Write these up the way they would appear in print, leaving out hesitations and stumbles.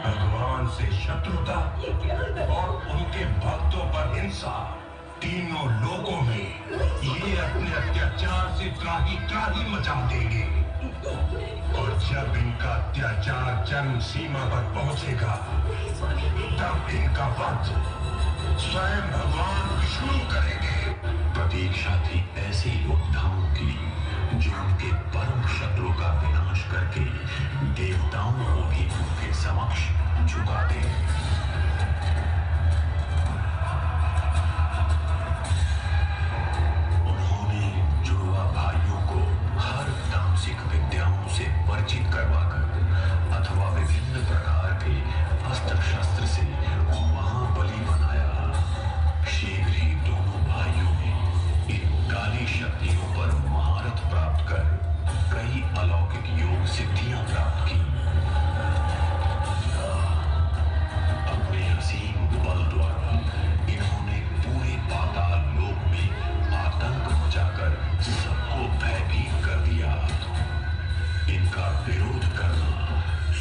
भगवान से शत्रुता और उनके भक्तों पर हिंसा, तीनों लोगों में ये अपने अत्याचार से त्राही त्राही मचा देंगे। और जब इनका अत्याचार चरम सीमा पर पहुंचेगा, तब इनका वध स्वयं भगवान विष्णु करेंगे। प्रतीक्षा थी ऐसी योद्धाओं की जो उनके परम शत्रु का विनाश करके देवताओं को भी उनके समक्ष झुका दे। उन्होंने जुड़वा भाइयों को हर तामसिक विद्याओं से परिचित करवाकर अथवा विभिन्न प्रकार के अस्त्र शस्त्र से महाबली बनाया। शीघ्र ही दोनों भाइयों ने इन काली शक्तियों पर महारत प्राप्त कर कई अलौकिक योग सिद्धियां प्राप्त की। अपने असीम बल द्वारा इन्होंने पूरे पाताल लोक में आतंक मचाकर सबको भयभीत कर दिया। इनका विरोध करना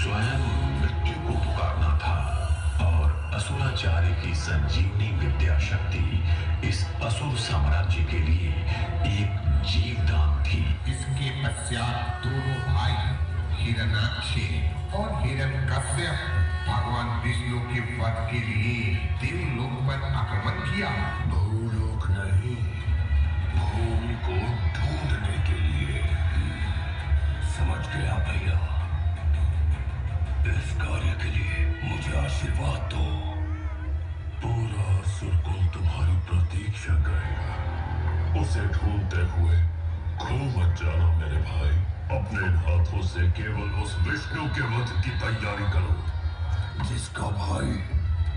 स्वयं मृत्यु को पुकारना था और असुराचार्य की संजीवनी विद्या शक्ति इस असुर साम्राज्य के लिए एक जीवदान थी। इसके पश्चात दोनों भाई हिरण्याक्ष और हिरण्यकश्यप भगवान विष्णु के वध के लिए देवलोक पर आक्रमण किया। भूलोक नहीं, भूमि को ढूंढने के लिए। समझ गया भैया। इस कार्य के लिए मुझे आशीर्वाद दो। पूरा असुरकुल तुम्हारी प्रतीक्षा करेगा। उसे ढूंढते हुए खो मत जाना मेरे भाई। अपने हाथों से केवल उस विष्णु के वध की तैयारी करो जिसका भाई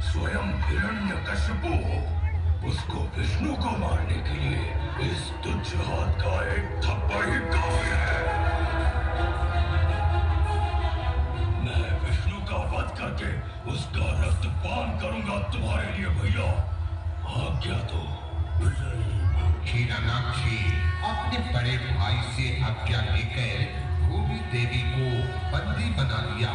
स्वयं हिरण्यकश्यप हो। उसको विष्णु को मारने के लिए इस तुच्छ हाथ का एक थप्पड़ ही काफी है। मैं विष्णु का वध करके उसका रक्त पान करूंगा तुम्हारे लिए भैया। आज्ञा दो। हिरण्याक्ष अपने बड़े भाई से आज्ञा लेकर भूमि देवी को बंदी बना लिया